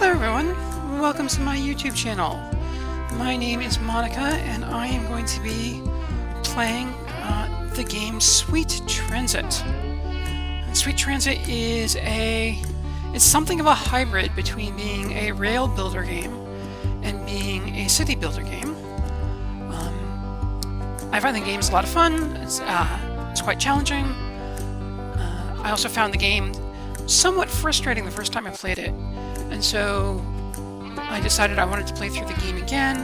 Hello everyone, welcome to my YouTube channel. My name is Monica and I am going to be playing the game Sweet Transit. And Sweet Transit is it's something of a hybrid between being a rail builder game and being a city builder game. I find the game is a lot of fun. It's quite challenging. I also found the game somewhat frustrating the first time I played it, and so I decided I wanted to play through the game again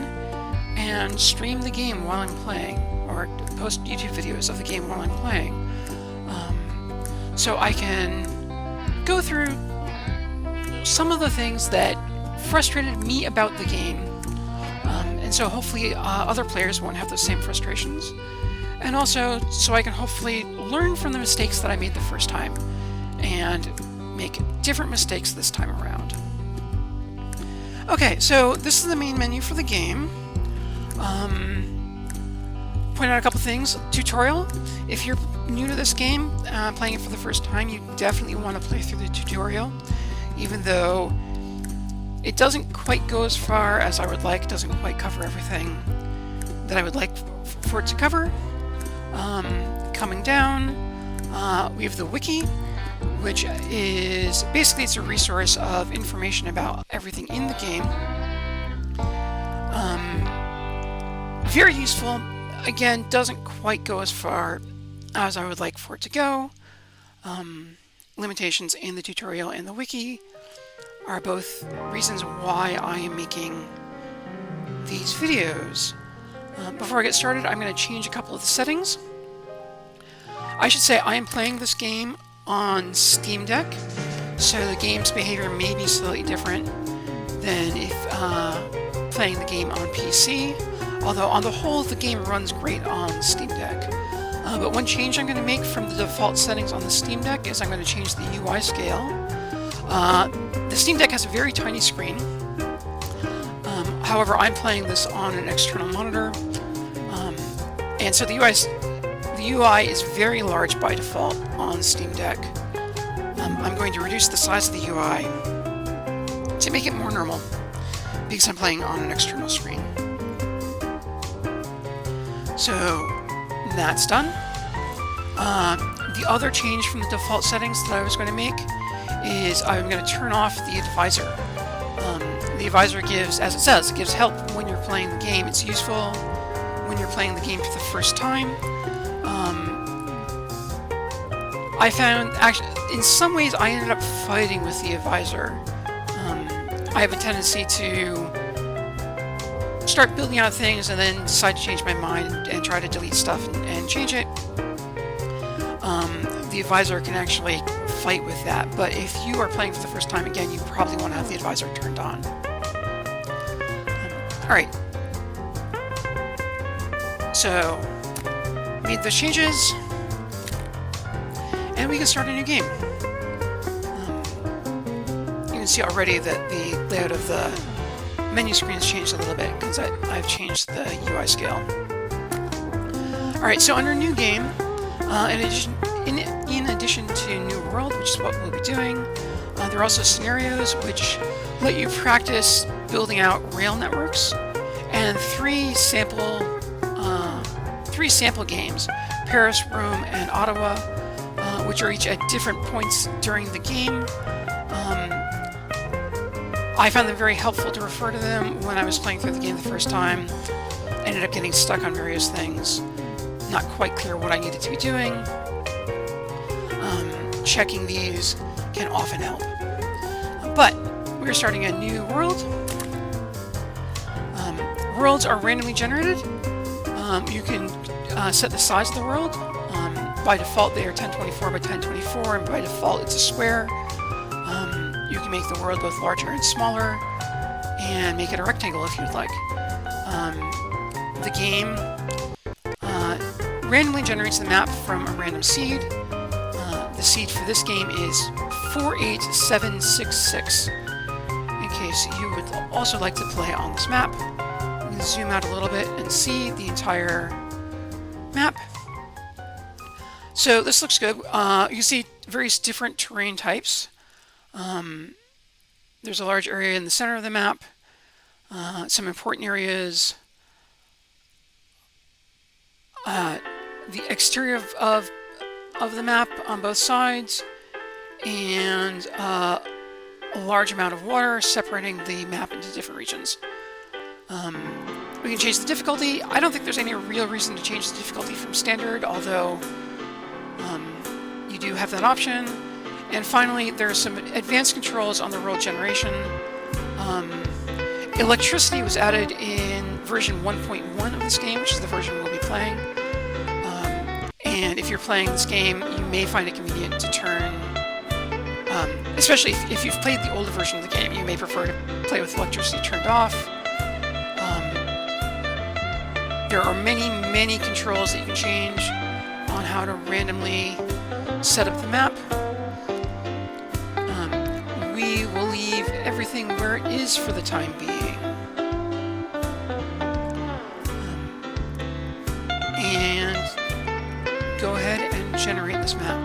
and stream the game while I'm playing, or post YouTube videos of the game while I'm playing, so I can go through some of the things that frustrated me about the game, and so hopefully other players won't have those same frustrations, and also so I can hopefully learn from the mistakes that I made the first time and make different mistakes this time around. Okay, so this is the main menu for the game. Point out a couple things. Tutorial. If you're new to this game, playing it for the first time, you definitely want to play through the tutorial, even though it doesn't quite go as far as I would like. It doesn't quite cover everything that I would like for it to cover. Coming down, we have the wiki, which is basically it's a resource of information about everything in the game. Very useful. Again, doesn't quite go as far as I would like for it to go. Limitations in the tutorial and the wiki are both reasons why I am making these videos. Before I get started, I'm going to change a couple of the settings. I should say I am playing this game on Steam Deck, so the game's behavior may be slightly different than if playing the game on PC, although on the whole the game runs great on Steam Deck. But one change I'm going to make from the default settings on the Steam Deck is I'm going to change the UI scale. The Steam Deck has a very tiny screen. However, I'm playing this on an external monitor, and so the UI is very large by default on Steam Deck. I'm going to reduce the size of the UI to make it more normal because I'm playing on an external screen. So that's done. The other change from the default settings that I was going to make is I'm going to turn off the advisor. The advisor gives, as it says, it gives help when you're playing the game. It's useful when you're playing the game for the first time. I found, actually, in some ways I ended up fighting with the advisor. I have a tendency to start building out things and then decide to change my mind and try to delete stuff and change it. The advisor can actually fight with that, but if you are playing for the first time, again, you probably want to have the advisor turned on. Alright. So, made those changes, and we can start a new game. You can see already that the layout of the menu screen has changed a little bit because I've changed the UI scale. Alright, so under New Game, in addition to New World, which is what we'll be doing, there are also scenarios which let you practice building out rail networks, and three sample games, Paris, Rome, and Ottawa, which are each at different points during the game. I found them very helpful to refer to them when I was playing through the game the first time. Ended up getting stuck on various things, not quite clear what I needed to be doing. Checking these can often help. But we're starting a new world. Worlds are randomly generated. You can set the size of the world. By default they are 1024 by 1024, and by default it's a square. You can make the world both larger and smaller, and make it a rectangle if you'd like. The game randomly generates the map from a random seed. The seed for this game is 48766. In case you would also like to play on this map, you can zoom out a little bit and see the entire map. So this looks good. You can see various different terrain types. There's a large area in the center of the map, some important areas, the exterior of the map on both sides, and a large amount of water separating the map into different regions. We can change the difficulty. I don't think there's any real reason to change the difficulty from standard, although you do have that option. And finally, there are some advanced controls on the world generation. Electricity was added in version 1.1 of this game, which is the version we'll be playing. And if you're playing this game, you may find it convenient to turn, especially if you've played the older version of the game, you may prefer to play with electricity turned off. There are many controls that you can change on how to randomly set up the map. We will leave everything where it is for the time being. And go ahead and generate this map.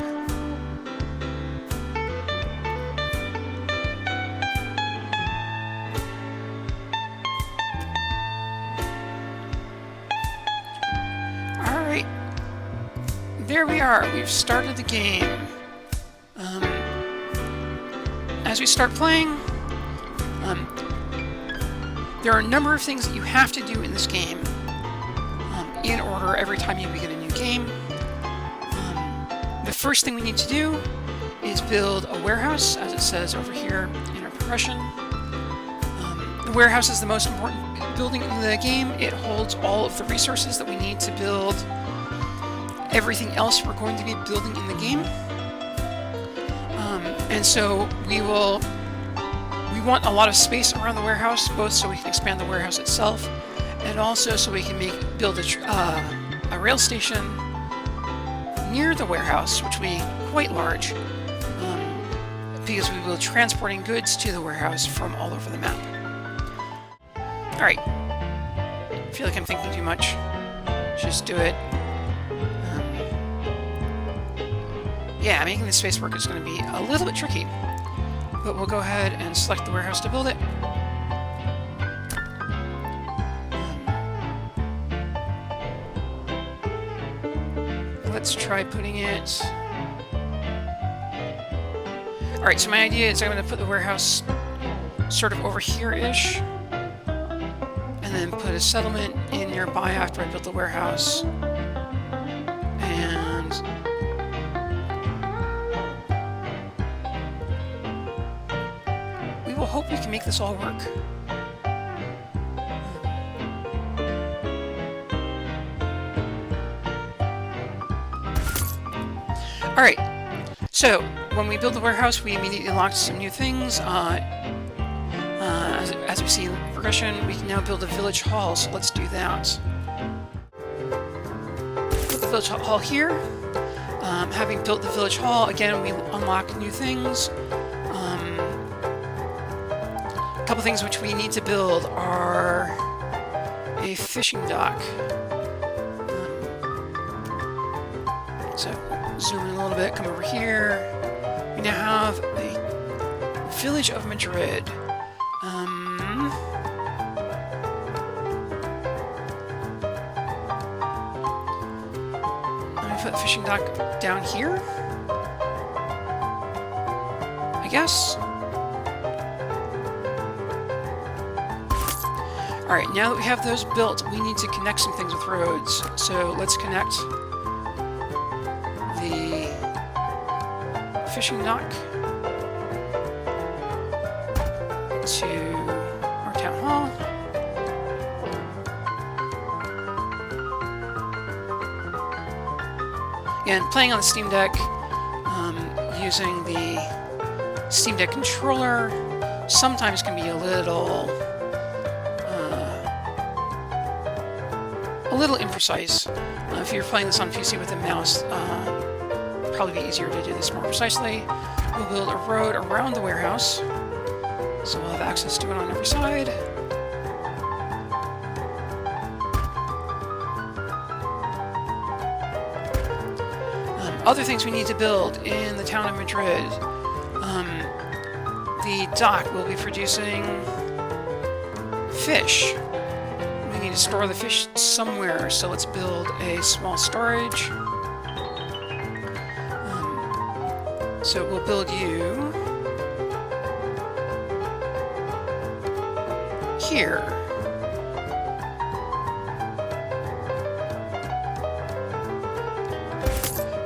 Alright, there we are. We've started the game. As we start playing, there are a number of things that you have to do in this game in order every time you begin a new game. The first thing we need to do is build a warehouse, as it says over here in our progression. The warehouse is the most important building in the game. It holds all of the resources that we need to build everything else we're going to be building in the game. And so we want a lot of space around the warehouse, both so we can expand the warehouse itself, and also so we can build a rail station near the warehouse, which will be quite large, because we will be transporting goods to the warehouse from all over the map. Alright, I feel like I'm thinking too much. Just do it. Yeah, making the space work is going to be a little bit tricky, but we'll go ahead and select the warehouse to build it. Let's try putting it... Alright, so my idea is I'm going to put the warehouse sort of over here-ish, and then put a settlement in nearby after I build the warehouse. And we will hope we can make this all work. Alright, so when we build the warehouse, we immediately unlocked some new things. As we see in the progression, we can now build a village hall, so let's do that. Put the village hall here. Having built the village hall, again, we unlock new things. A couple things which we need to build are a fishing dock. So, zoom in a little bit, come over here. We now have a village of Madrid. I'm gonna put the fishing dock down here, I guess. Alright, now that we have those built, we need to connect some things with roads. So let's connect the fishing dock to our town hall. And playing on the Steam Deck, using the Steam Deck controller sometimes can be a little imprecise. If you're playing this on PC with a mouse, it'd probably be easier to do this more precisely. We'll build a road around the warehouse, so we'll have access to it on every side. Other things we need to build in the town of Madrid. the dock will be producing fish. We need to store the fish somewhere, so let's build a small storage. So we'll build you here.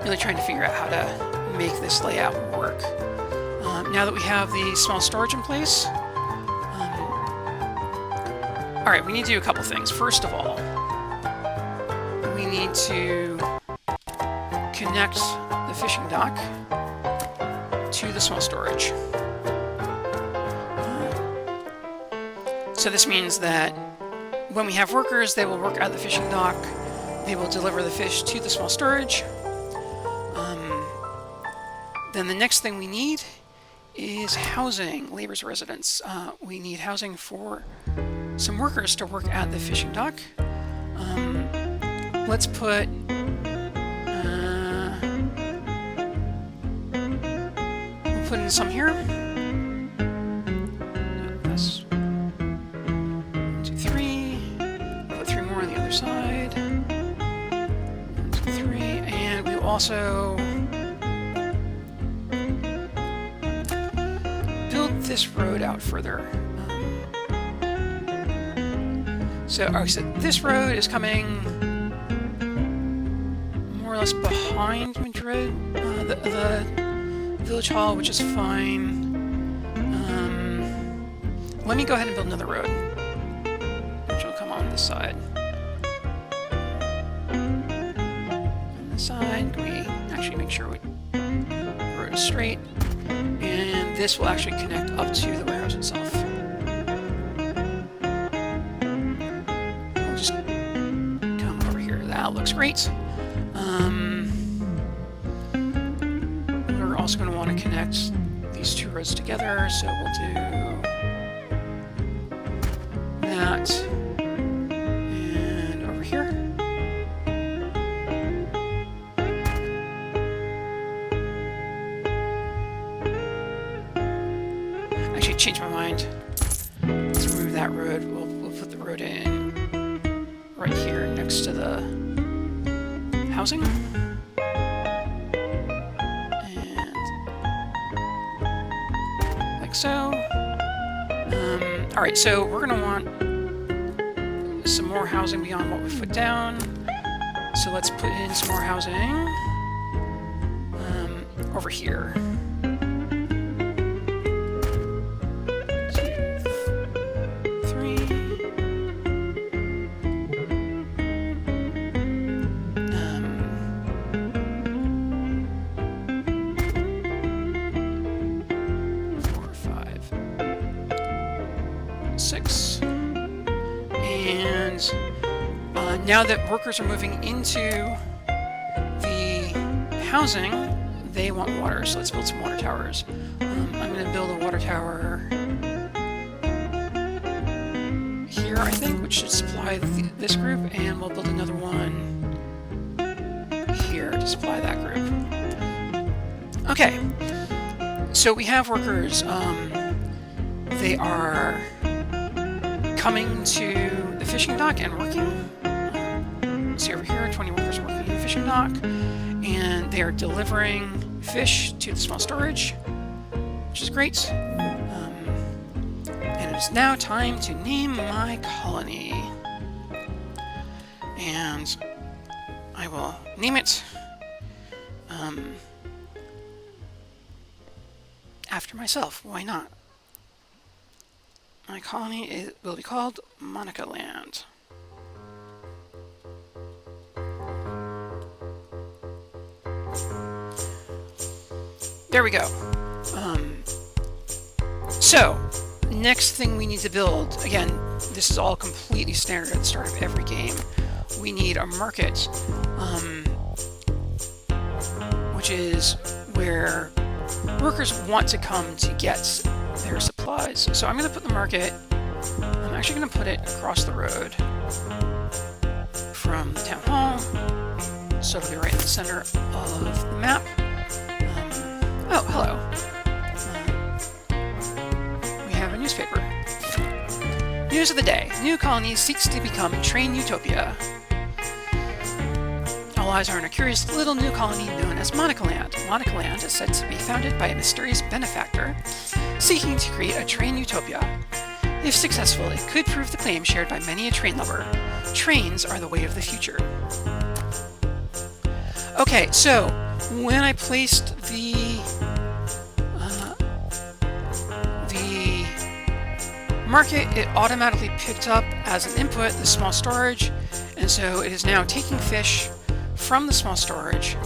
Really trying to figure out how to make this layout work. Now that we have the small storage in place, all right, we need to do a couple things. First of all, we need to connect the fishing dock to the small storage. So this means that when we have workers, they will work at the fishing dock. They will deliver the fish to the small storage. Then the next thing we need is housing, labor's residence. We need housing for some workers to work at the fishing dock. Let's put we'll put in some here. That's 1, 2, 3. Put 3 more on the other side. 1, 2, 3, and we will also this road out further. So this road is coming more or less behind Madrid, the village hall, which is fine. Let me go ahead and build another road, which will come on this side. On this side, we actually make sure the road is straight. And this will actually connect up to the warehouse itself. We'll just come over here. That looks great. We're also going to want to connect these 2 roads together, so we'll do that. And over here. Change my mind. Let's remove that road. We'll put the road in right here next to the housing. And like so. Alright, so we're going to want some more housing beyond what we put down. So let's put in some more housing over here. 6. And now that workers are moving into the housing, they want water, so let's build some water towers. I'm going to build a water tower here, I think, which should supply this group, and we'll build another one here to supply that group. Okay, so we have workers. They are coming to the fishing dock and working. See over here, 20 workers working in the fishing dock, and they are delivering fish to the small storage, which is great. And it is now time to name my colony. And I will name it after myself. Why not? My colony will be called Monica Land. There we go. So, next thing we need to build, again, this is all completely standard at the start of every game. We need a market, which is where workers want to come to get their supplies. So I'm going to put the market, I'm actually going to put it across the road from the town hall, so it'll be right in the center of the map. Oh, hello. News of the day. New colony seeks to become train utopia. All eyes are on a curious little new colony known as Monica Land. Monica Land is said to be founded by a mysterious benefactor seeking to create a train utopia. If successful, it could prove the claim shared by many a train lover. Trains are the way of the future. Okay, so when I placed the market, it automatically picked up as an input the small storage, and so it is now taking fish from the small storage,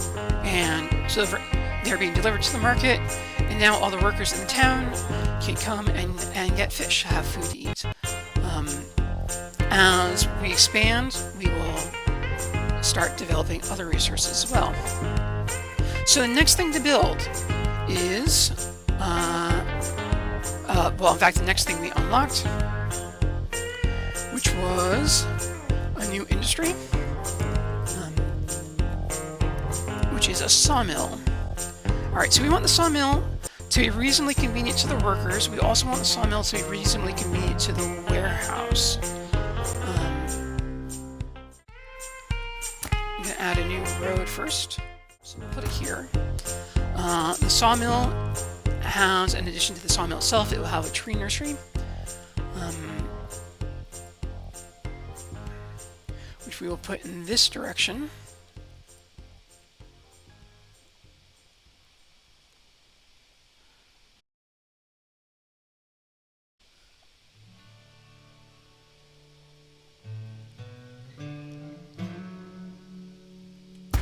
and so they're being delivered to the market, and now all the workers in the town can come and get fish, have food to eat. As we expand, we will start developing other resources as well. So the next thing to build is, well, in fact, the next thing we unlocked, which was a new industry, which is a sawmill. Alright, so we want the sawmill to be reasonably convenient to the workers. We also want the sawmill to be reasonably convenient to the warehouse. I'm going to add a new road first, so we'll put it here. The sawmill has, in addition to the sawmill itself, it will have a tree nursery, which we will put in this direction.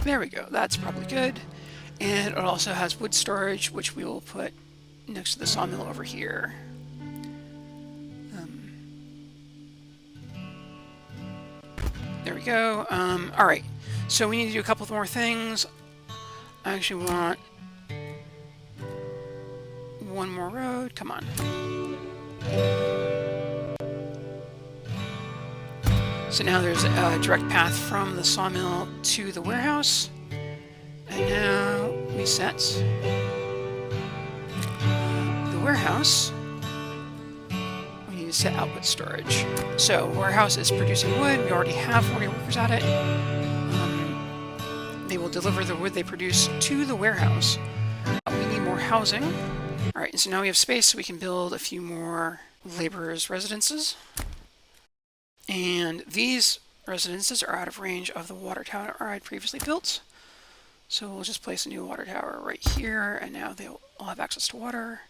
There we go, that's probably good. And it also has wood storage, which we will put next to the sawmill over here. There we go. Alright, so we need to do a couple more things. I actually want one more road. Come on. So now there's a direct path from the sawmill to the warehouse. And now we set the warehouse. We need to set output storage. So warehouse is producing wood. We already have 40 workers at it. They will deliver the wood they produce to the warehouse. We need more housing. All right, so now we have space so we can build a few more laborers' residences. And these residences are out of range of the water tower I had previously built. So we'll just place a new water tower right here, and now they'll all have access to water.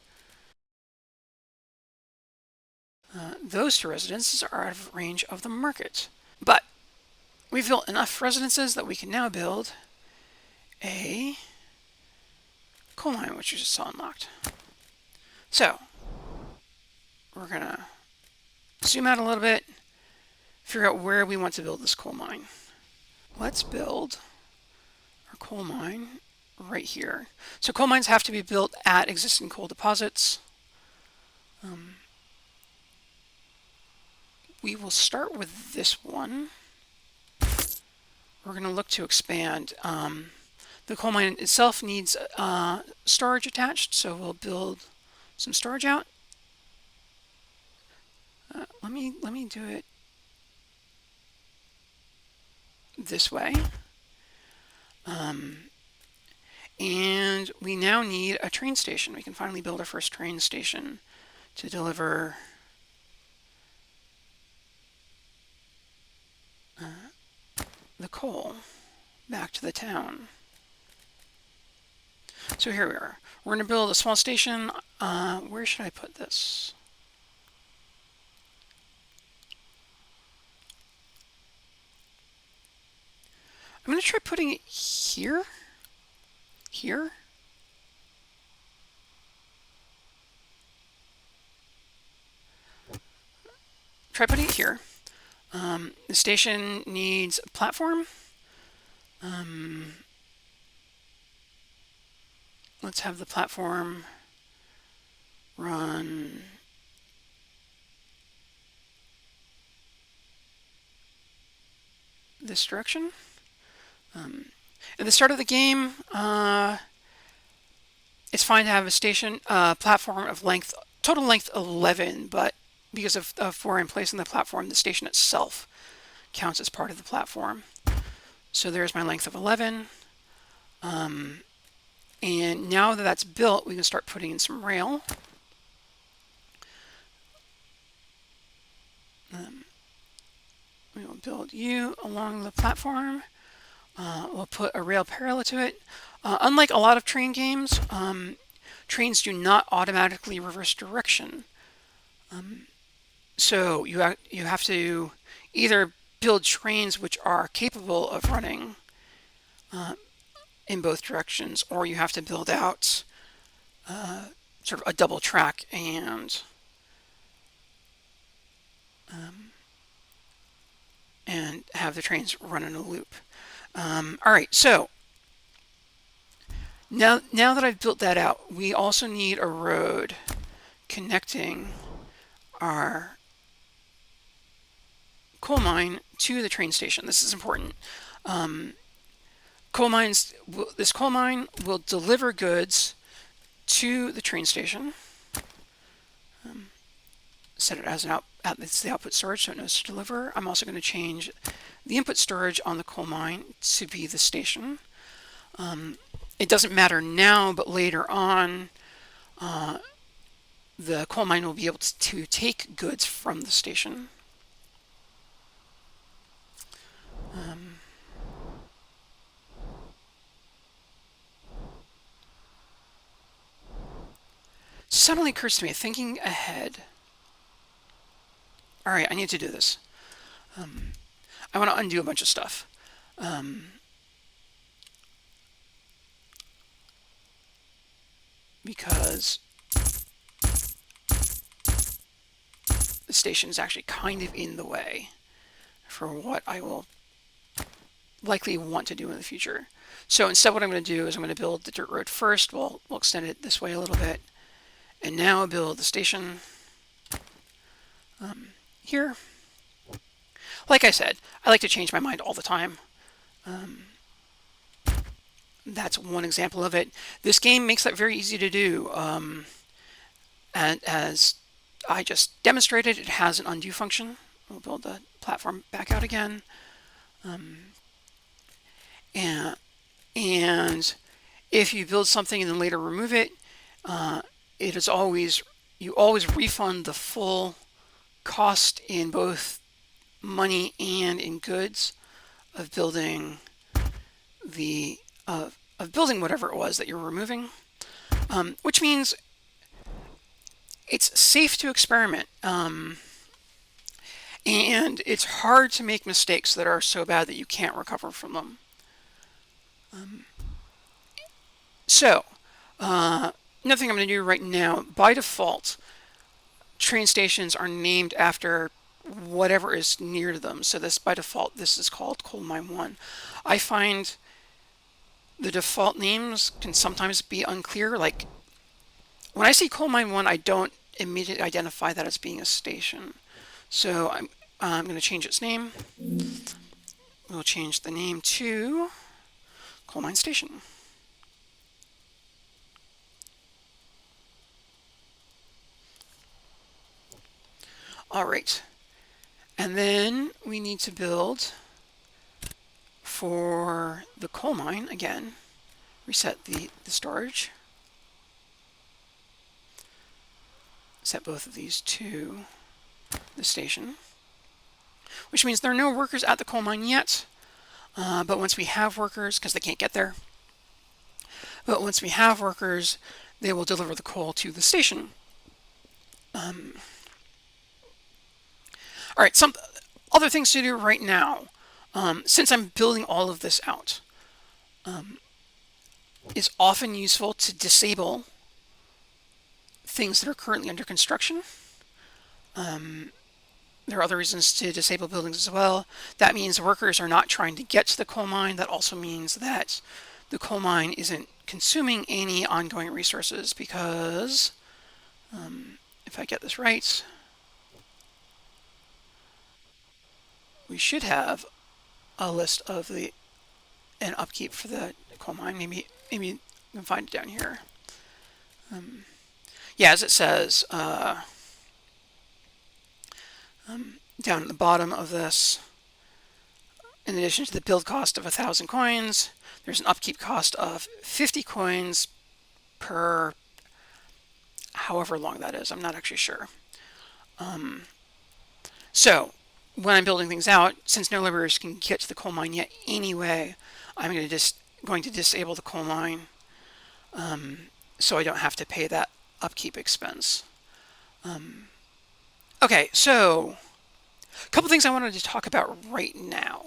Those two residences are out of range of the market. But we've built enough residences that we can now build a coal mine, which you just saw unlocked. So we're going to zoom out a little bit, figure out where we want to build this coal mine. Let's build our coal mine right here. So coal mines have to be built at existing coal deposits. We will start with this one. We're going to look to expand. The coal mine itself needs storage attached, so we'll build some storage out. Let me do it this way. And we now need a train station. We can finally build our first train station to deliver the coal back to the town. So here we are. We're going to build a small station. Where should I put this? I'm going to try putting it here. Here. Try putting it here. The station needs a platform. Let's have the platform run this direction. At the start of the game, it's fine to have a station platform of total length 11, but because of where I'm placing the platform, the station itself counts as part of the platform. So there's my length of 11. And now that that's built, we can start putting in some rail. We will build you along the platform. We'll put a rail parallel to it. Unlike a lot of train games, trains do not automatically reverse direction. So you have to either build trains which are capable of running in both directions, or you have to build out sort of a double track and have the trains run in a loop. All right, so now that I've built that out, we also need a road connecting our coal mine to the train station. This is important. This coal mine will deliver goods to the train station. Set it as it's the output storage, so it knows to deliver. I'm also going to change the input storage on the coal mine to be the station. It doesn't matter now, but later on, the coal mine will be able to take goods from the station. Suddenly occurs to me, thinking ahead. All right, I need to do this. I want to undo a bunch of stuff. Because the station is actually kind of in the way for what I will likely want to do in the future. So instead what I'm going to do is I'm going to build the dirt road first. We'll extend it this way a little bit. And now build the station here. Like I said, I like to change my mind all the time. That's one example of it. This game makes that very easy to do. And as I just demonstrated, it has an undo function. We'll build the platform back out again. And if you build something and then later remove it, you always refund the full cost in both money and in goods of building whatever it was that you're removing, which means it's safe to experiment, and it's hard to make mistakes that are so bad that you can't recover from them. Another thing I'm going to do right now, by default, train stations are named after whatever is near to them. So by default, this is called Coal Mine 1. I find the default names can sometimes be unclear. Like when I see Coal Mine 1, I don't immediately identify that as being a station. So I'm going to change its name. We'll change the name to Coal Mine Station. All right. And then we need to build for the coal mine again. Reset the storage. Set both of these to the station, which means there are no workers at the coal mine yet. But once we have workers, because they can't get there, but once we have workers, they will deliver the coal to the station. All right, some other things to do right now, since I'm building all of this out, is often useful to disable things that are currently under construction. There are other reasons to disable buildings as well. That means workers are not trying to get to the coal mine. That also means that the coal mine isn't consuming any ongoing resources because, if I get this right, we should have a list of an upkeep for the coal mine. Maybe you can find it down here. Yeah, as it says, Down at the bottom of this, in addition to the build cost of 1,000 coins, there's an upkeep cost of 50 coins per however long that is. I'm not actually sure. So when I'm building things out, since no laborers can get to the coal mine yet anyway, I'm going to disable the coal mine, so I don't have to pay that upkeep expense. Okay, so a couple things I wanted to talk about right now.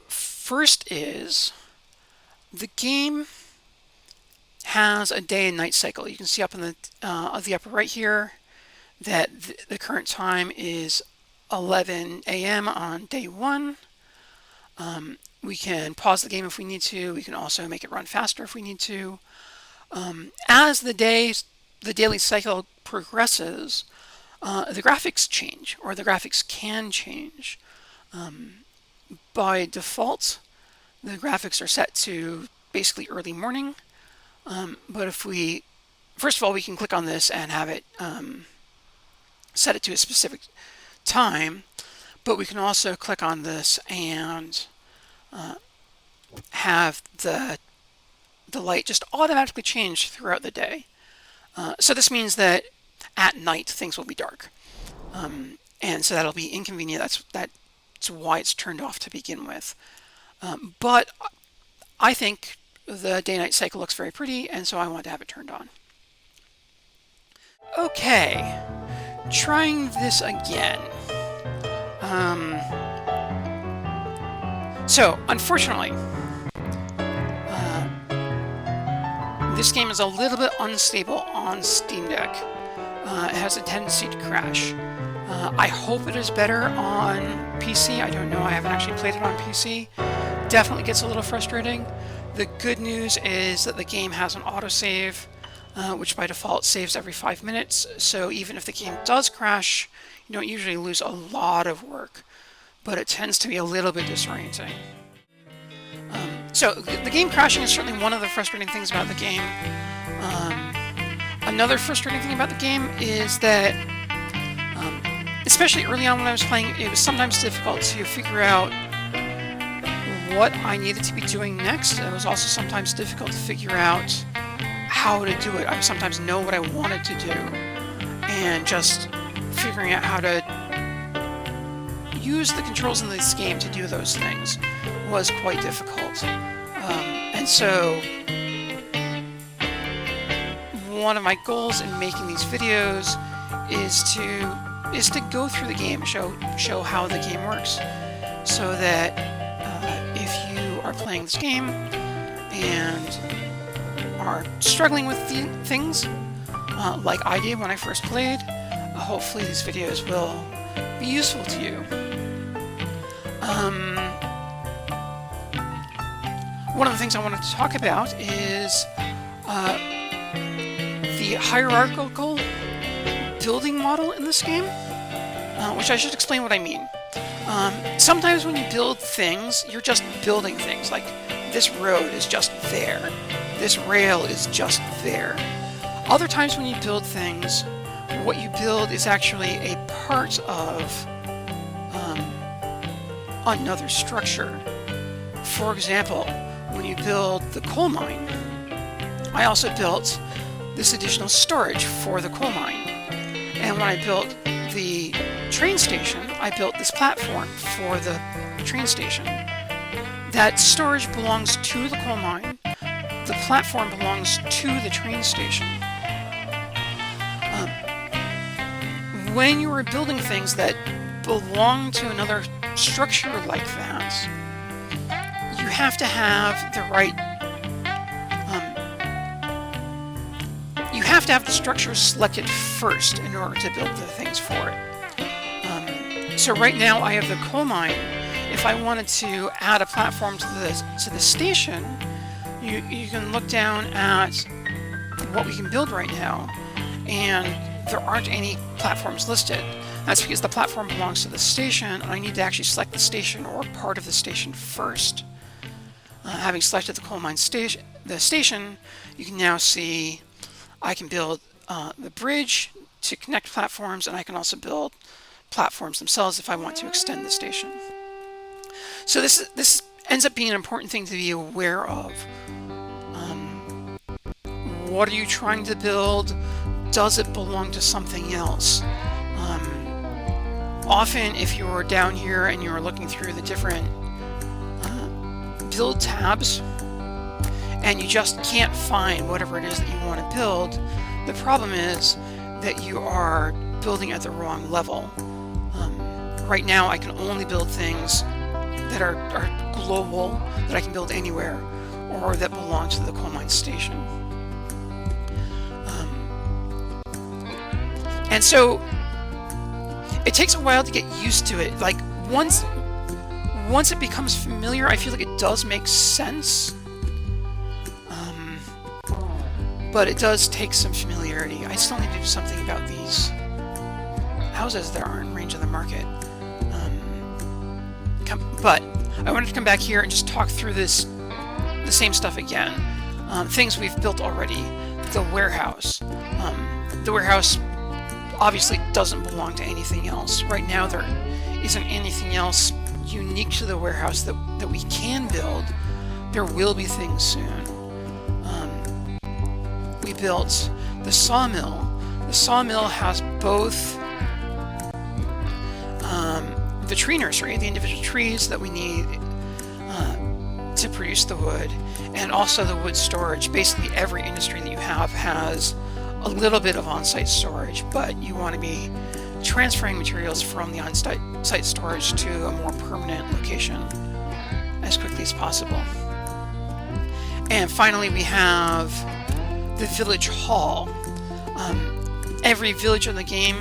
First is the game has a day and night cycle. You can see up in the upper right here that the current time is 11 a.m. on day 1. We can pause the game if we need to. We can also make it run faster if we need to. As the daily cycle progresses, the graphics change, or the graphics can change. By default, the graphics are set to basically early morning. But if we, first of all, we can click on this and have it set it to a specific time, but we can also click on this and have the light just automatically change throughout the day. So this means that at night things will be dark, and so that'll be inconvenient. That's why it's turned off to begin with. But I think the day-night cycle looks very pretty, and so I want to have it turned on. Okay, trying this again. So, unfortunately, this game is a little bit unstable on Steam Deck. It has a tendency to crash. I hope it is better on PC. I don't know. I haven't actually played it on PC. Definitely gets a little frustrating. The good news is that the game has an autosave, which by default saves every 5 minutes. So even if the game does crash, you don't usually lose a lot of work, but it tends to be a little bit disorienting. So the game crashing is certainly one of the frustrating things about the game. Another frustrating thing about the game is that, especially early on when I was playing, it was sometimes difficult to figure out what I needed to be doing next. It was also sometimes difficult to figure out how to do it. I would sometimes know what I wanted to do, and just figuring out how to use the controls in this game to do those things was quite difficult. And so one of my goals in making these videos is to go through the game, show how the game works, so that if you are playing this game and are struggling with things like I did when I first played, hopefully these videos will be useful to you. One of the things I wanted to talk about is the hierarchical building model in this game, which I should explain what I mean. Sometimes when you build things, you're just building things. Like, this road is just there. This rail is just there. Other times when you build things, what you build is actually a part of another structure. For example, when you build the coal mine, I also built this additional storage for the coal mine. And when I built the train station, I built this platform for the train station. That storage belongs to the coal mine. The platform belongs to the train station. When you are building things that belong to another structure like that, you have to have the right... you have to have the structure selected first in order to build the things for it. So right now I have the coal mine. If I wanted to add a platform to the station, you can look down at what we can build right now, and there aren't any platforms listed. That's because the platform belongs to the station, and I need to actually select the station or part of the station first. Having selected the coal mine station, you can now see I can build the bridge to connect platforms, and I can also build platforms themselves if I want to extend the station. So this ends up being an important thing to be aware of. What are you trying to build? Does it belong to something else? Often, if you're down here and you're looking through the different build tabs and you just can't find whatever it is that you want to build, the problem is that you are building at the wrong level. Right now, I can only build things that are global, that I can build anywhere, or that belong to the coal mine station. And so it takes a while to get used to it. Like once it becomes familiar, I feel like it does make sense. But it does take some familiarity. I still need to do something about these houses that are in range of the market. But I wanted to come back here and just talk through the same stuff again. Things we've built already. The warehouse. The warehouse obviously doesn't belong to anything else. Right now there isn't anything else unique to the warehouse that we can build. There will be things soon. We built the sawmill. The sawmill has both the tree nursery, the individual trees that we need to produce the wood, and also the wood storage. Basically every industry that you have has a little bit of on-site storage, but you want to be transferring materials from the on-site storage to a more permanent location as quickly as possible. And finally, we have the village hall. Every village in the game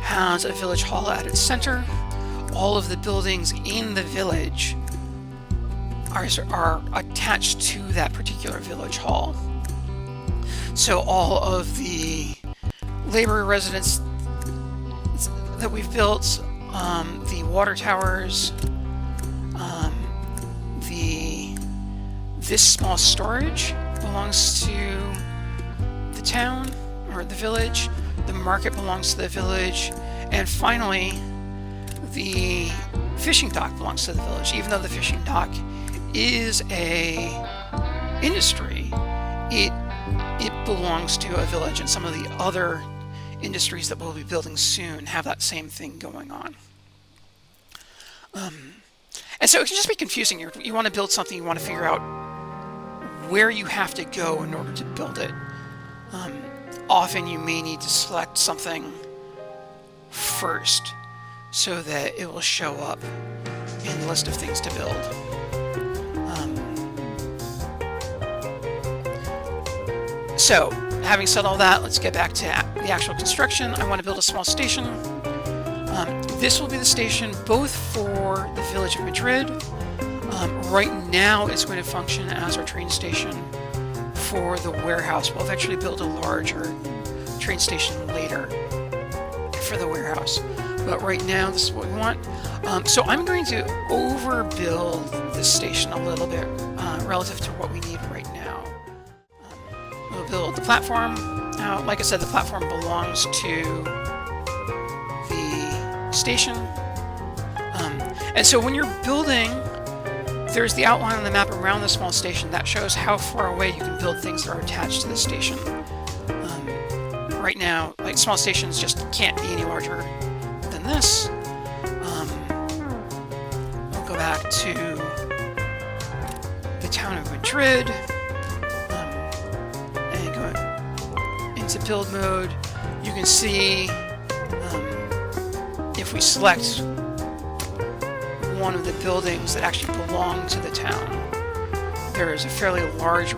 has a village hall at its center. All of the buildings in the village are attached to that particular village hall. So all of the labor residents that we've built, the water towers, this small storage belongs to the town or the village. The market belongs to the village, and finally, the fishing dock belongs to the village. Even though the fishing dock is a industry, it belongs to a village, and some of the other industries that we'll be building soon have that same thing going on. And so it can just be confusing. You want to build something, you want to figure out where you have to go in order to build it. Often you may need to select something first so that it will show up in the list of things to build. So, having said all that, let's get back to the actual construction. I want to build a small station. This will be the station both for the village of Madrid. Right now it's going to function as our train station for the warehouse. We'll eventually build a larger train station later for the warehouse. But right now this is what we want. So I'm going to overbuild this station a little bit relative to what we need right now. We'll build the platform. Now, like I said, the platform belongs to the station. And so when you're building, there's the outline on the map around the small station that shows how far away you can build things that are attached to the station. Right now, like, small stations just can't be any larger than this. We'll go back to the town of Madrid and go into build mode. You can see if we select one of the buildings that actually belong to the town, there is a fairly large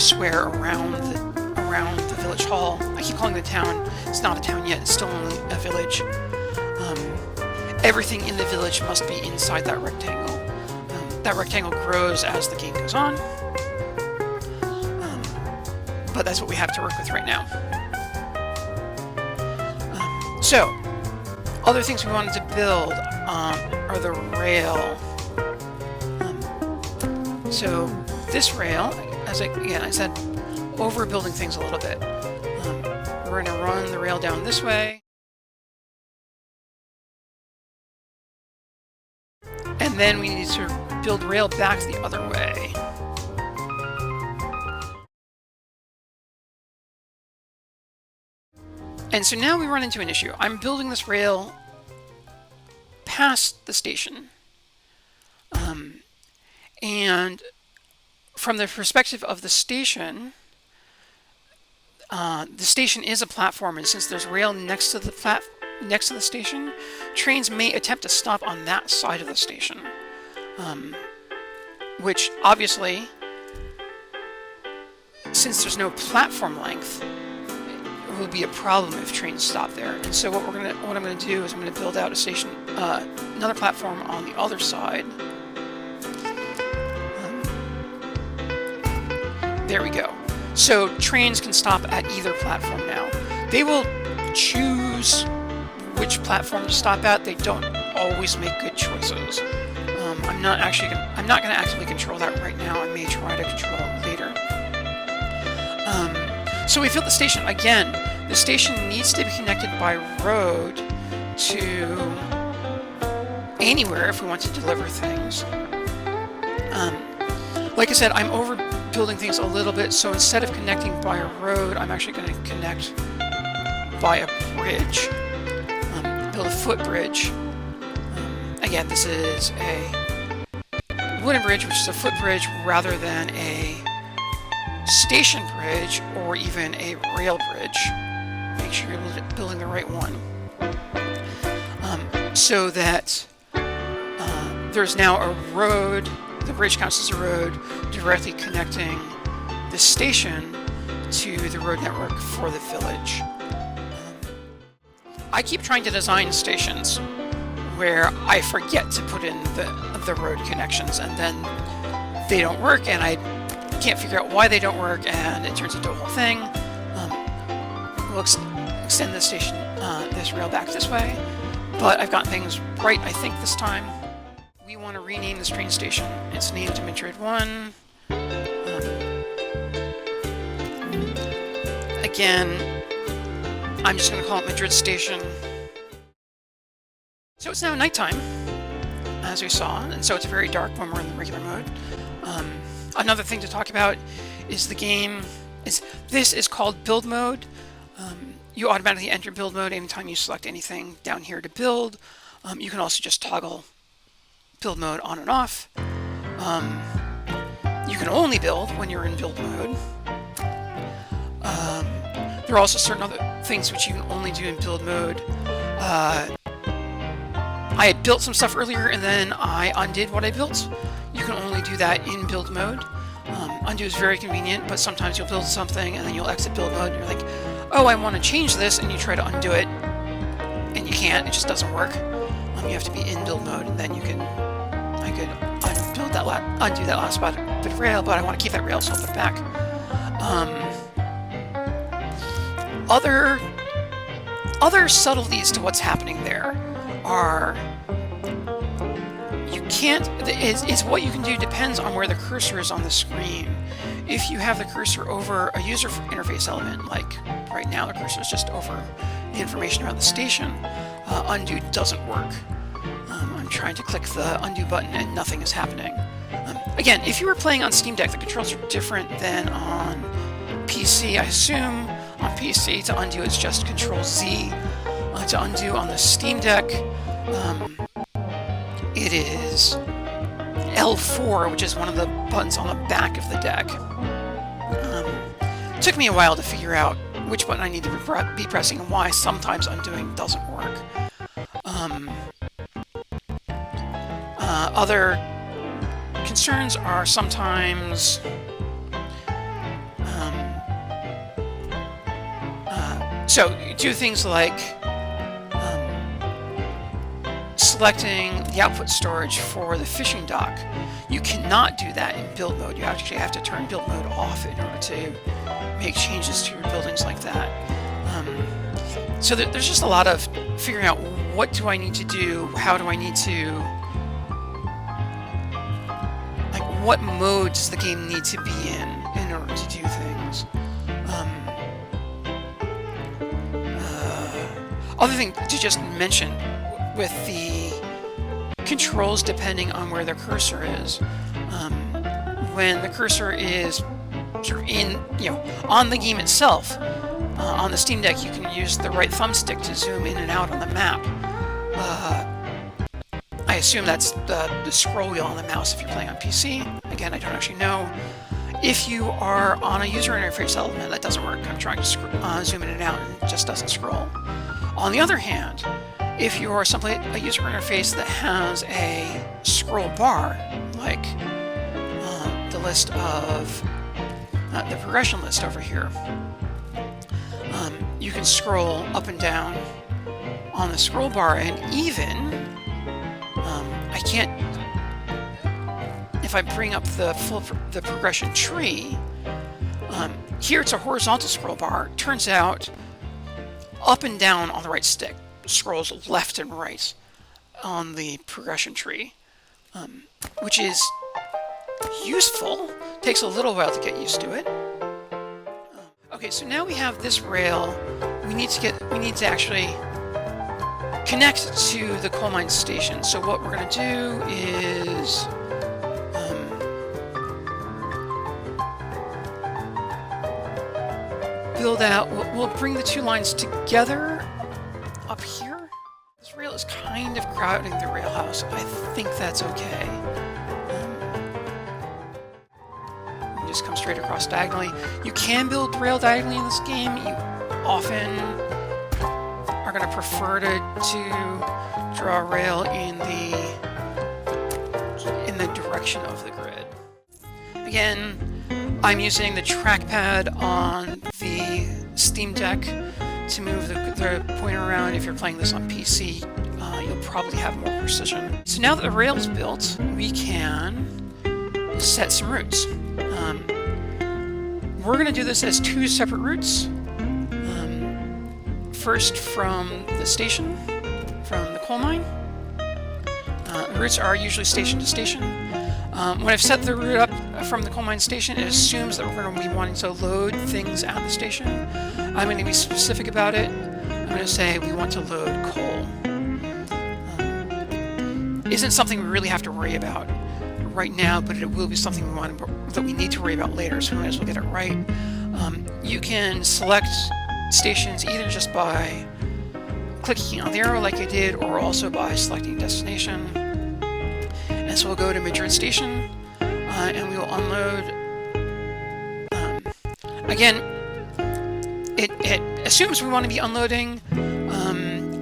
square around the village hall. I keep calling it a town. It's not a town yet. It's still only a village. Everything in the village must be inside that rectangle. That rectangle grows as the game goes on, but that's what we have to work with right now. So, other things we wanted to build are the rail. So this rail, as I said, overbuilding things a little bit. we're going to run the rail down this way. And then we need to build rail back the other way. And so now we run into an issue. I'm building this rail past the station. And from the perspective of the station is a platform, and since there's rail next to the station, trains may attempt to stop on that side of the station, which obviously, since there's no platform length, it will be a problem if trains stop there. And so what I'm gonna do is I'm gonna build out a station, another platform on the other side. There we go. So trains can stop at either platform now. They will choose which platform to stop at. They don't always make good choices. I'm not going to actively control that right now. I may try to control it later. So we built the station. Again, the station needs to be connected by road to anywhere if we want to deliver things. Like I said, I'm overbuilding things a little bit, so instead of connecting by a road, I'm actually going to connect by a bridge. Build a footbridge. Again, this is a wooden bridge, which is a footbridge rather than a station bridge or even a rail bridge. Make sure you're building the right one. So that there's now a road, the bridge counts as a road, directly connecting the station to the road network for the village. I keep trying to design stations where I forget to put in the road connections, and then they don't work, and I can't figure out why they don't work, and it turns into a whole thing. We'll extend this station, this rail back this way, but I've got things right, I think, this time. We want to rename this train station. It's named Madrid 1. Again, I'm just going to call it Madrid Station. So it's now nighttime, as we saw, and so it's very dark when we're in the regular mode. Another thing to talk about is this is called build mode. You automatically enter build mode anytime you select anything down here to build. You can also just toggle build mode on and off. You can only build when you're in build mode. There are also certain other things which you can only do in build mode. I had built some stuff earlier and then I undid what I built. You can only do that in build mode. Undo is very convenient, but sometimes you'll build something and then you'll exit build mode and you're like, oh, I want to change this, and you try to undo it and you can't, it just doesn't work. You have to be in build mode, and then I could undo that last bit of rail, but I want to keep that rail, so I'll put it back. Other subtleties to what's happening there are what you can do depends on where the cursor is on the screen. If you have the cursor over a user interface element, like right now the cursor is just over the information about the station, undo doesn't work. I'm trying to click the undo button and nothing is happening. Again, if you were playing on Steam Deck, the controls are different than on PC. I assume on PC to undo it's just Control Z. To undo on the Steam Deck, it is L4, which is one of the buttons on the back of the deck. It took me a while to figure out which button I need to be pressing and why sometimes undoing doesn't work. Other concerns are sometimes so you do things like selecting the output storage for the fishing dock. You cannot do that in build mode. You actually have to turn build mode off in order to make changes to your buildings like that. So there's just a lot of figuring out what do I need to do, how do I need to, like what mode does the game need to be in order to do things. Other thing to just mention with the controls, depending on where the cursor is, when the cursor is sort of on the game itself, on the Steam Deck, you can use the right thumbstick to zoom in and out on the map. I assume that's the scroll wheel on the mouse if you're playing on PC. Again, I don't actually know. If you are on a user interface element, that doesn't work. I'm trying to zoom in and out, and it just doesn't scroll. On the other hand, if you are simply a user interface that has a scroll bar, like the list of the progression list over here, you can scroll up and down on the scroll bar, and even I can't. If I bring up the progression tree, here it's a horizontal scroll bar. Turns out, up and down on the right stick scrolls left and right on the progression tree, which is useful. Takes a little while to get used to it. Okay, so now we have this rail. We need to actually connect to the coal mine station. So what we're going to do is build out. We'll bring the two lines together up here. This rail is kind of crowding the rail house. I think that's okay. You just come straight across diagonally. You can build rail diagonally in this game. You often are going to prefer to draw a rail in the direction of the grid. Again, I'm using the trackpad on the Steam Deck to move the pointer around. If you're playing this on PC, you'll probably have more precision. So now that the rail's built, we can set some routes. We're going to do this as two separate routes. First from the station, from the coal mine. The routes are usually station to station. When I've set the route up from the coal mine station, it assumes that we're going to be wanting to load things at the station. I'm going to be specific about it. I'm going to say we want to load coal. Isn't something we really have to worry about right now, but it will be something that we need to worry about later, so we might as well get it right. You can select stations either just by clicking on the arrow like I did, or also by selecting destination. And so we'll go to Madrid Station, and we will unload. Again, it assumes we want to be unloading.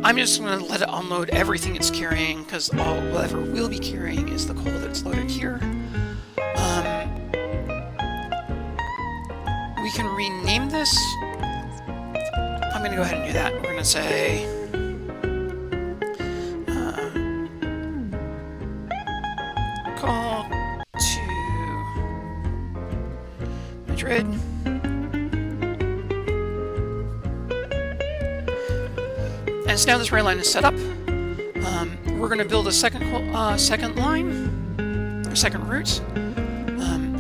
I'm just going to let it unload everything it's carrying, because whatever we'll be carrying is the coal that's loaded here. We can rename this. I'm going to go ahead and do that. We're going to say call to Madrid. And so now this rail line is set up. We're going to build a second line, or second route,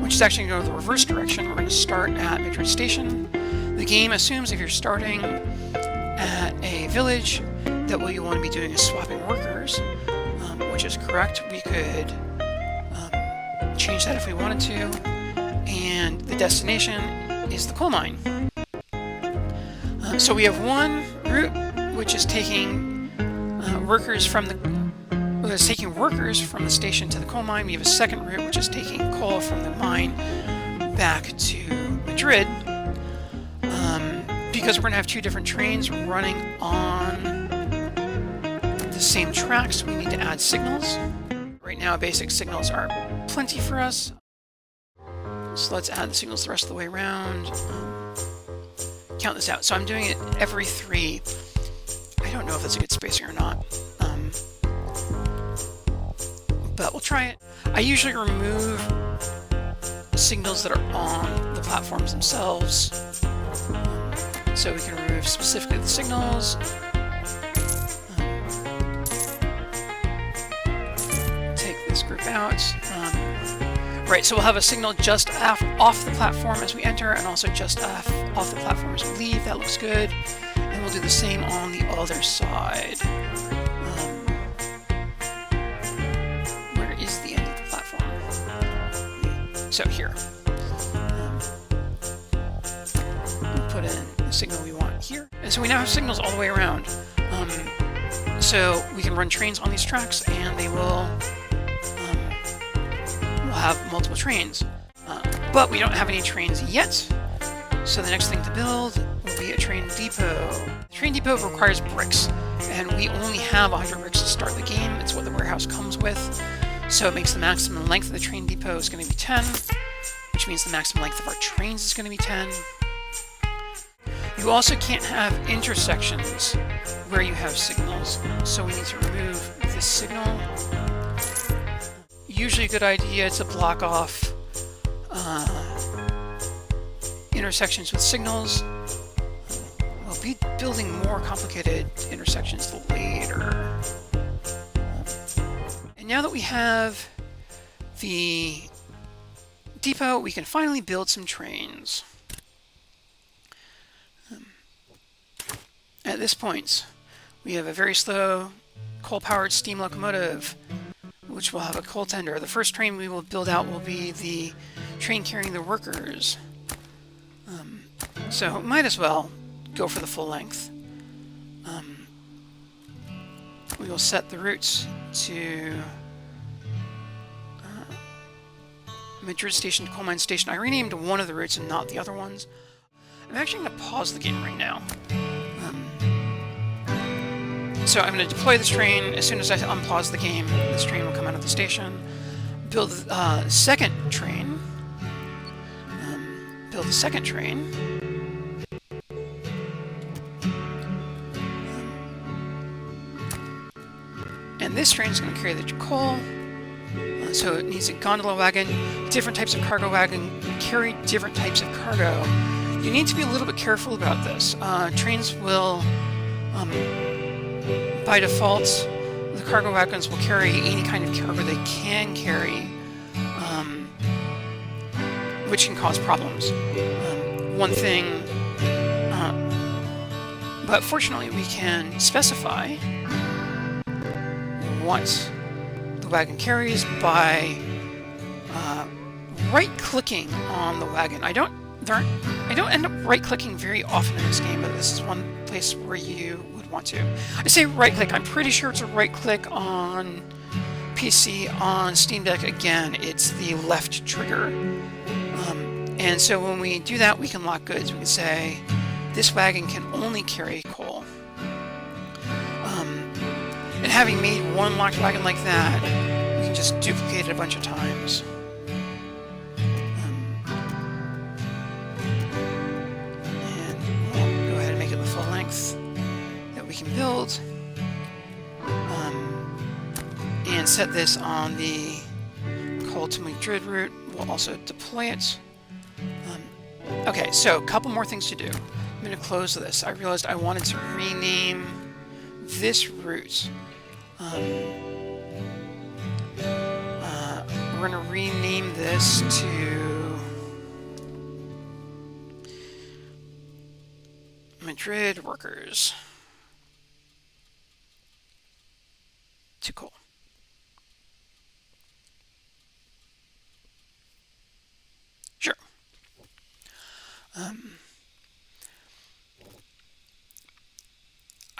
which is actually going to go the reverse direction. We're going to start at Madrid Station. The game assumes if you're starting at a village that what you want to be doing is swapping workers, which is correct. We could change that if we wanted to. And the destination is the coal mine. So we have one route which is taking workers from the station to the coal mine. We have a second route which is taking coal from the mine back to Madrid. Because we're going to have two different trains running on the same tracks, we need to add signals. Right now, basic signals are plenty for us. So let's add the signals the rest of the way around. Count this out. So I'm doing it every 3. I don't know if that's a good spacing or not. But we'll try it. I usually remove signals that are on the platforms themselves. So we can remove specifically the signals. Take this group out. Right, so we'll have a signal just off the platform as we enter, and also just off the platform as we leave. That looks good. And we'll do the same on the other side. Where is the end of the platform? So here. We'll put in the signal we want here. And so we now have signals all the way around. So we can run trains on these tracks, and they will we'll have multiple trains. But we don't have any trains yet. So the next thing to build will be a train depot. The train depot requires bricks, and we only have 100 bricks to start the game. It's what the warehouse comes with. So it makes the maximum length of the train depot is going to be 10, which means the maximum length of our trains is going to be 10. You also can't have intersections where you have signals, so we need to remove this signal. Usually a good idea to block off intersections with signals. We'll be building more complicated intersections later. And now that we have the depot, we can finally build some trains. At this point, we have a very slow coal-powered steam locomotive, which will have a coal tender. The first train we will build out will be the train carrying the workers. So might as well go for the full length. We will set the routes to Madrid Station to Coal Mine Station. I renamed one of the routes and not the other ones. I'm actually going to pause the game right now. So I'm going to deploy this train. As soon as I unpause the game, this train will come out of the station. Build the second train. Build the second train. And this train is going to carry the coal. So it needs a gondola wagon. Different types of cargo wagon carry different types of cargo. You need to be a little bit careful about this. Trains will, by default, the cargo wagons will carry any kind of cargo they can carry, which can cause problems. One thing, but fortunately we can specify what the wagon carries by right-clicking on the wagon. I don't end up right-clicking very often in this game, but this is one place where you would want to. I say right-click. I'm pretty sure it's a right-click on PC. On Steam Deck, again, it's the left trigger. And so when we do that, we can lock goods. We can say, this wagon can only carry coal. And having made one locked wagon like that, we can just duplicate it a bunch of times. And we'll go ahead and make it the full length that we can build. And set this on the coal to Madrid route. We'll also deploy it. Okay, so a couple more things to do. I'm going to close this. I realized I wanted to rename this route. We're going to rename this to Madrid Workers. Too cool. Sure.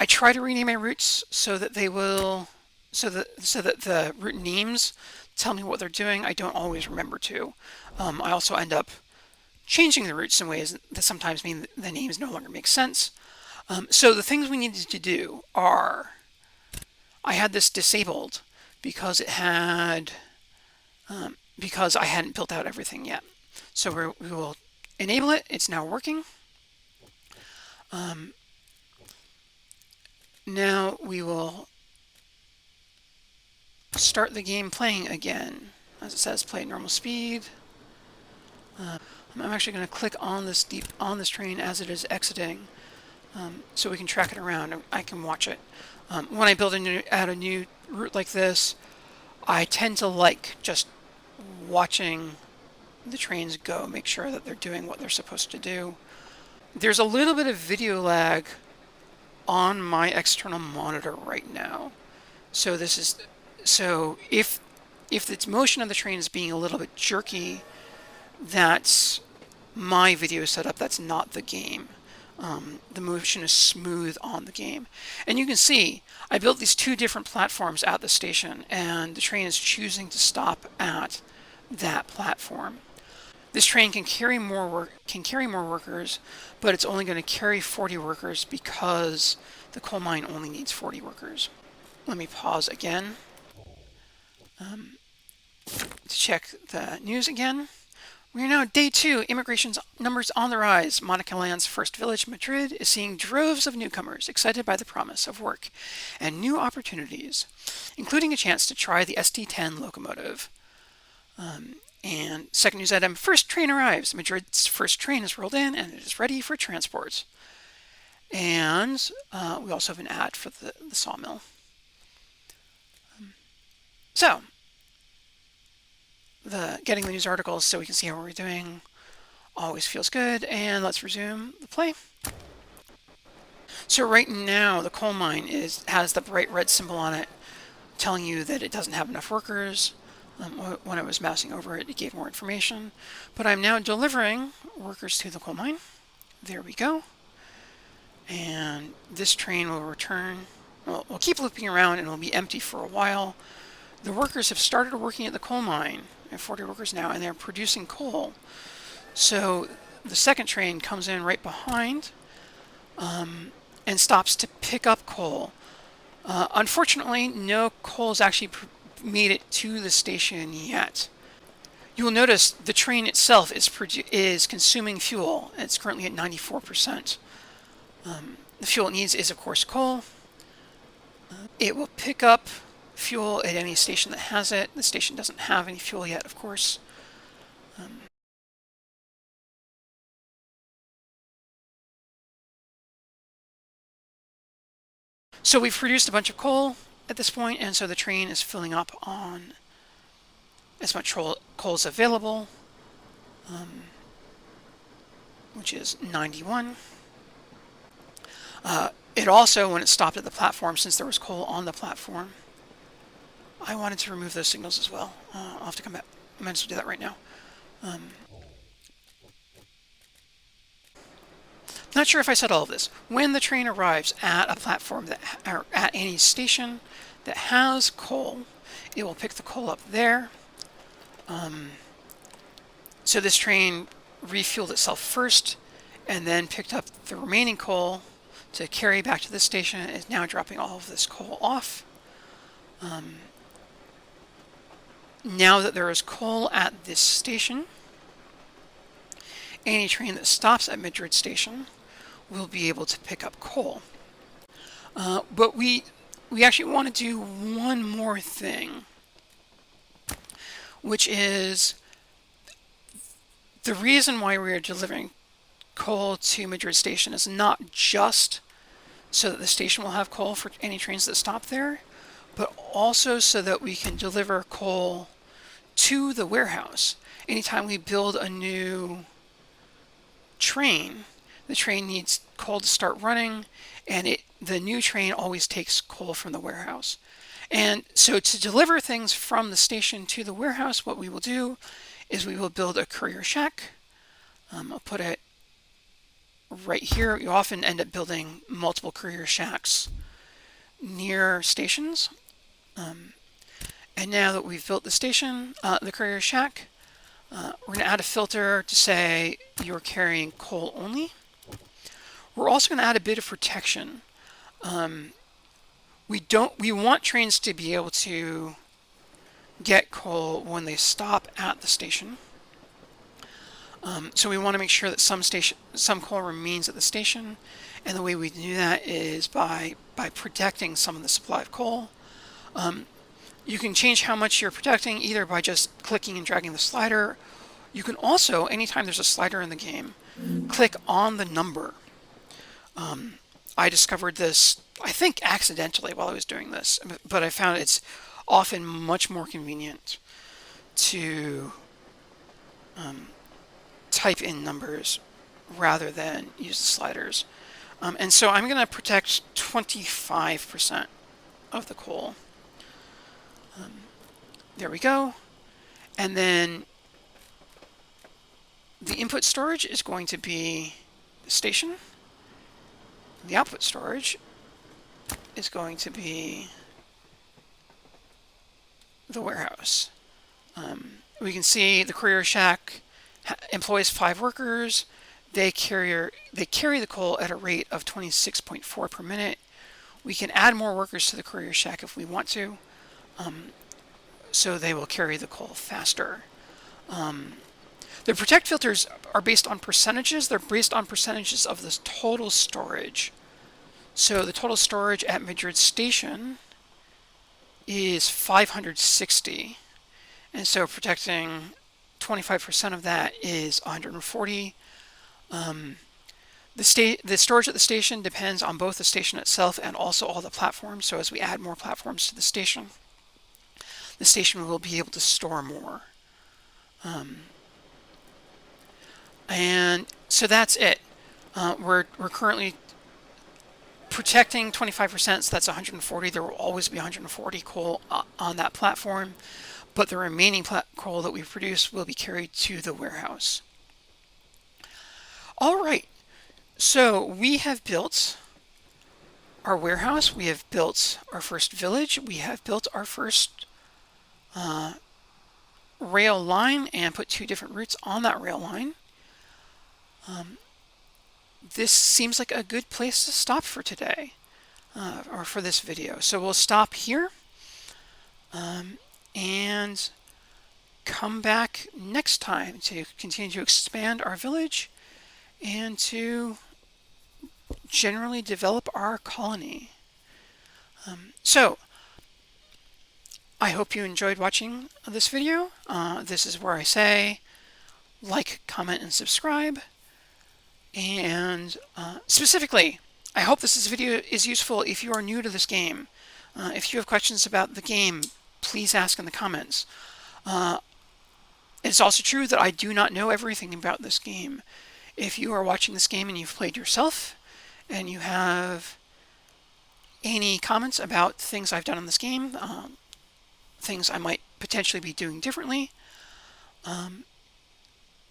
I try to rename my routes so that they will, so that the route names tell me what they're doing. I don't always remember to. I also end up changing the routes in ways that sometimes mean that the names no longer make sense. So the things we needed to do are, I had this disabled because it had, because I hadn't built out everything yet. So we will enable it. It's now working. Now we will start the game playing again. As it says, play at normal speed. I'm actually going to click on this train as it is exiting, so we can track it around and I can watch it. When I build a new route like this, I tend to like just watching the trains go, make sure that they're doing what they're supposed to do. There's a little bit of video lag on my external monitor right now. So this is, so if the motion of the train is being a little bit jerky, that's my video setup. That's not the game. The motion is smooth on the game. And you can see I built these two different platforms at the station, and the train is choosing to stop at that platform. This train can carry more workers, but it's only going to carry 40 workers because the coal mine only needs 40 workers. Let me pause again to check the news again. We are now at day 2. Immigration numbers on the rise. Monica Land's first village, Madrid, is seeing droves of newcomers excited by the promise of work and new opportunities, including a chance to try the ST10 locomotive. And second news item, first train arrives. Madrid's first train has rolled in and it is ready for transport. And we also have an ad for the sawmill. So, getting the news articles so we can see how we're doing always feels good. And let's resume the play. So right now the coal mine has the bright red symbol on it telling you that it doesn't have enough workers. When I was mousing over it, it gave more information. But I'm now delivering workers to the coal mine. There we go. And this train will return. Well, we'll keep looping around and it'll be empty for a while. The workers have started working at the coal mine. I have 40 workers now, and they're producing coal. So the second train comes in right behind and stops to pick up coal. Unfortunately, no coal has actually made it to the station yet. You will notice the train itself is consuming fuel. It's currently at 94%. The fuel it needs is, of course, coal. It will pick up fuel at any station that has it. The station doesn't have any fuel yet, of course. So we've produced a bunch of coal at this point, and so the train is filling up on as much coal as available, which is 91. It also, when it stopped at the platform, since there was coal on the platform, I wanted to remove those signals as well. I'll have to come back. I might as well do that right now. Not sure if I said all of this. When the train arrives at a platform or at any station that has coal, it will pick the coal up there. So this train refueled itself first and then picked up the remaining coal to carry back to the station. It is now dropping all of this coal off. Now that there is coal at this station, any train that stops at Madrid Station will be able to pick up coal. But we actually want to do one more thing, which is the reason why we are delivering coal to Madrid Station is not just so that the station will have coal for any trains that stop there, but also so that we can deliver coal to the warehouse. Anytime we build a new train, the train needs coal to start running, and the new train always takes coal from the warehouse. And so to deliver things from the station to the warehouse, what we will do is we will build a courier shack. I'll put it right here. You often end up building multiple courier shacks near stations. And now that we've built the station, the courier shack, we're going to add a filter to say you're carrying coal only. We're also going to add a bit of protection. We want trains to be able to get coal when they stop at the station. So we want to make sure that some coal remains at the station, and the way we do that is by protecting some of the supply of coal. You can change how much you're protecting either by just clicking and dragging the slider. You can also, anytime there's a slider in the game, click on the number. I discovered this, I think accidentally while I was doing this, but I found it's often much more convenient to type in numbers rather than use the sliders. And so I'm going to protect 25% of the coal. There we go. And then the input storage is going to be the station. The output storage is going to be the warehouse. We can see the courier shack employs 5 workers. They carry the coal at a rate of 26.4 per minute. We can add more workers to the courier shack if we want to, so they will carry the coal faster. The protect filters are based on percentages. They're based on percentages of the total storage. So the total storage at Madrid Station is 560. And so protecting 25% of that is 140. The storage at the station depends on both the station itself and also all the platforms. So as we add more platforms to the station will be able to store more. And so that's it. We're currently protecting 25%, so that's 140. There will always be 140 coal on that platform, but the remaining coal that we produce will be carried to the warehouse. All right, so we have built our warehouse, we have built our first village, we have built our first rail line and put 2 different routes on that rail line. This seems like a good place to stop for today, or for this video. So we'll stop here and come back next time to continue to expand our village and to generally develop our colony. So I hope you enjoyed watching this video. This is where I say like, comment, and subscribe. And specifically, I hope this video is useful if you are new to this game. If you have questions about the game, please ask in the comments. It's also true that I do not know everything about this game. If you are watching this game and you've played yourself, and you have any comments about things I've done in this game, things I might potentially be doing differently,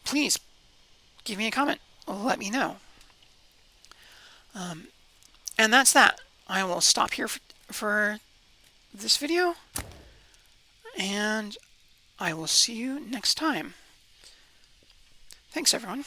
please give me a comment. Let me know. And that's that. I will stop here for this video, and I will see you next time. Thanks, everyone.